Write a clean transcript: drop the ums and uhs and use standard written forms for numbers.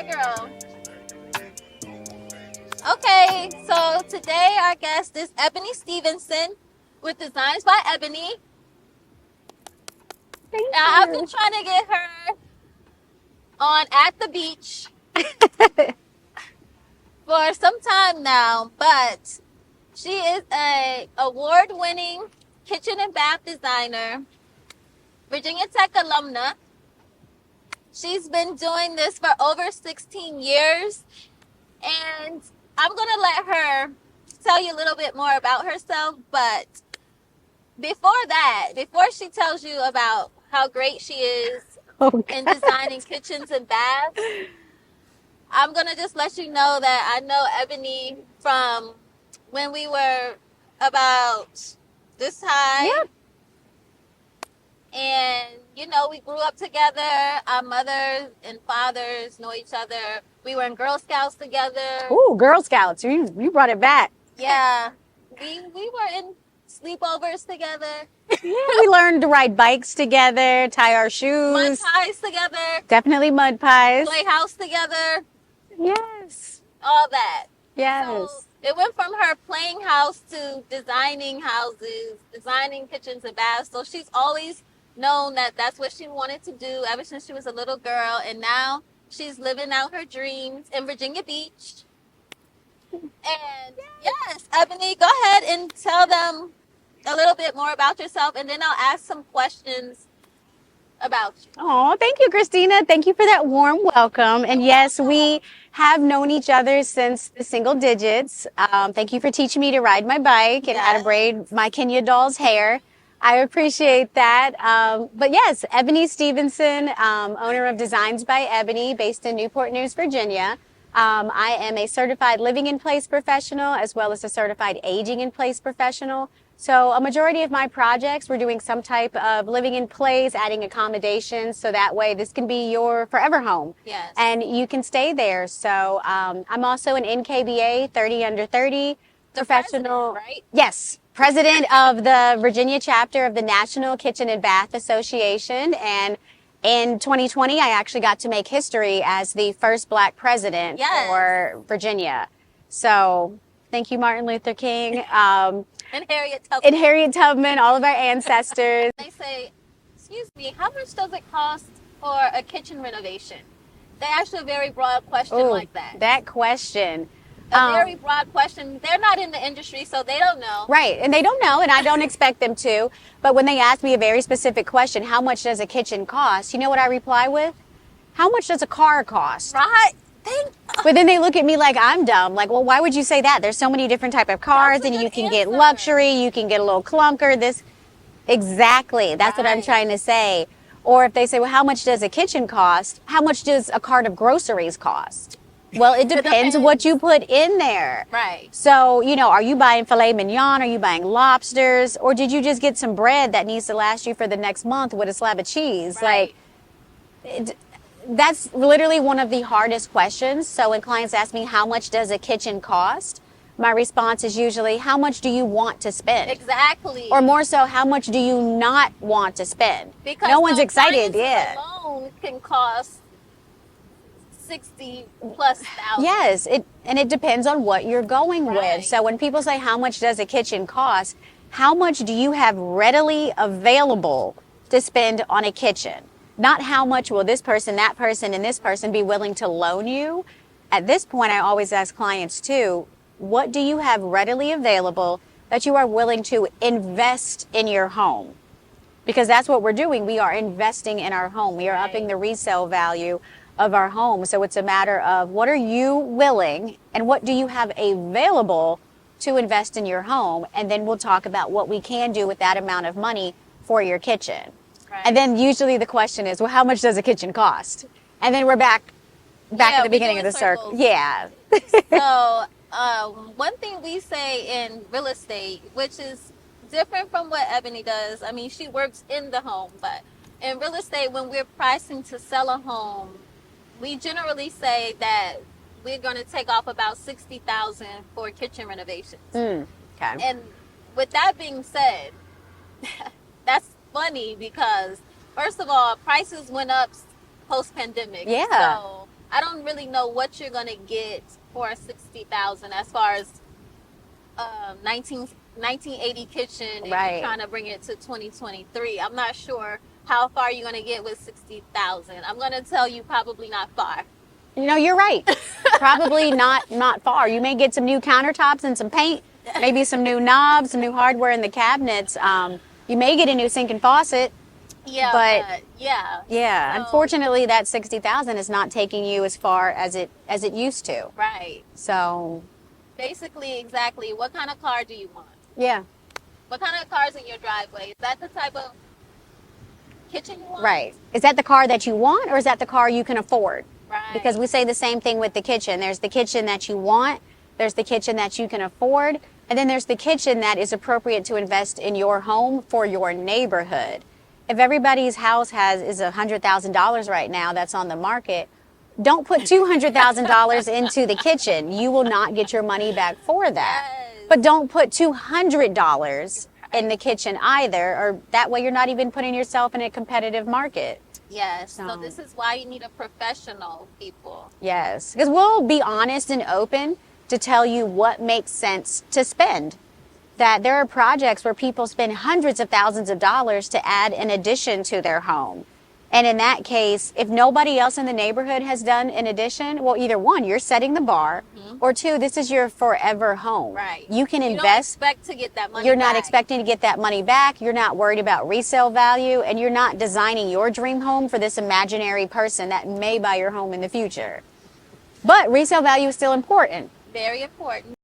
Hi, girl. Okay, so today our guest is Ebony Stephenson with Designs by Ebony. Thank I've been you. trying to get her on At the Beach for some time now, but she is a award-winning kitchen and bath designer, Virginia Tech alumna. She's been doing this for over 16 years, and I'm going to let her tell you a little bit more about herself, but before she tells you about how great she is Oh, in God. designing kitchens and baths, I'm going to just let you know that I know Ebony from when we were about this high. Yep. And, we grew up together. Our mothers and fathers know each other. We were in Girl Scouts together. Ooh, Girl Scouts. You brought it back. Yeah. We were in sleepovers together. Yeah, we learned to ride bikes together, tie our Mud shoes. pies together. Definitely mud pies. Play house together. Yes. All that. Yes. So it went from her playing house to designing houses, designing kitchens and baths. So she's always known that that's what she wanted to do ever since she was a little girl. And now she's living out her dreams in Virginia Beach. And yes, Ebony, go ahead and tell them a little bit more about yourself, and then I'll ask some questions about you. Oh, thank you, Christina. Thank you for that warm welcome. And yes, we have known each other since the single digits. Thank you for teaching me to ride my bike and how to braid my Kenya doll's hair. I appreciate that. But yes, Ebony Stephenson, owner of Designs by Ebony, based in Newport News, Virginia. I am a certified living in place professional as well as a certified aging in place professional. So a majority of my projects, we're doing some type of living in place, adding accommodations, so that way this can be your forever home. Yes. And you can stay there. So I'm also an NKBA 30 under 30 professional. Right? Yes, president of the Virginia chapter of the National Kitchen and Bath Association. And in 2020, I actually got to make history as the first Black president for Virginia. So thank you, Martin Luther King. And Harriet Tubman. And Harriet Tubman, all of our ancestors. They say, excuse me, how much does it cost for a kitchen renovation? They ask you a very broad question like that. That question. A very broad question. They're not in the industry, so they don't know. Right, and they don't know, and I don't expect them to. But when they ask me a very specific question, how much does a kitchen cost? You know what I reply with? How much does a car cost? Right. But then they look at me like I'm dumb. Like, well, why would you say that? There's so many different type of cars, and you can get luxury, you can get a little clunker. Exactly. That's what I'm trying to say. Or if they say, well, how much does a kitchen cost? How much does a cart of groceries cost? Well, it depends what you put in there. Right. So, are you buying filet mignon? Are you buying lobsters? Or did you just get some bread that needs to last you for the next month with a slab of cheese? Right. That's literally one of the hardest questions. So when clients ask me, how much does a kitchen cost? My response is usually, how much do you want to spend? Exactly. Or more so, how much do you not want to spend? Because no one's excited. Yeah. Alone can cost 60 plus thousand. Yes. And it depends on what you're going with. So when people say, how much does a kitchen cost? How much do you have readily available to spend on a kitchen? Not how much will this person, that person, and this person be willing to loan you. At this point, I always ask clients too, what do you have readily available that you are willing to invest in your home? Because that's what we're doing. We are investing in our home. We are upping the resale value of our home. So it's a matter of what are you willing and what do you have available to invest in your home? And then we'll talk about what we can do with that amount of money for your kitchen. And then usually the question is, well, how much does a kitchen cost? And then we're back at the beginning of the circle. Yeah. So one thing we say in real estate, which is different from what Ebony does. I mean, she works in the home, but in real estate, when we're pricing to sell a home, we generally say that we're going to take off about $60,000 for kitchen renovations. Okay. And with that being said, that's funny because first of all, prices went up post-pandemic. Yeah. So I don't really know what you're gonna get for $60,000 as far as 1980 kitchen, and Right. you're trying to bring it to 2023. I'm not sure how far you're gonna get with 60,000. I'm gonna tell you probably not far. You know, you're right. Probably not far. You may get some new countertops and some paint, maybe some new knobs, some new hardware in the cabinets. You may get a new sink and faucet. Yeah, But yeah. Yeah, So, unfortunately, that 60,000 is not taking you as far as it used to. right. So, Basically, exactly. What kind of car do you want? yeah, What kind of car's in your driveway? Is that the type of kitchen you want? right. Is that the car that you want, or is that the car you can afford? Right. Because we say the same thing with the kitchen. There's the kitchen that you want, there's the kitchen that you can afford, and then there's the kitchen that is appropriate to invest in your home for your neighborhood. If everybody's house is $100,000 right now that's on the market, don't put $200,000 into the kitchen. You will not get your money back for that. Yes. But don't put $200 in the kitchen either, or that way you're not even putting yourself in a competitive market. Yes. So So- this is why you need a professional, people. Yes, because we'll be honest and open to tell you what makes sense to spend. That there are projects where people spend hundreds of thousands of dollars to add an addition to their home. And in that case, if nobody else in the neighborhood has done an addition, well, either one, you're setting the bar, or two, this is your forever home. Right. You can You don't invest. expect to get that money You're not back. expecting to get that money back. You're not worried about resale value, and you're not designing your dream home for this imaginary person that may buy your home in the future. But resale value is still important. Very important.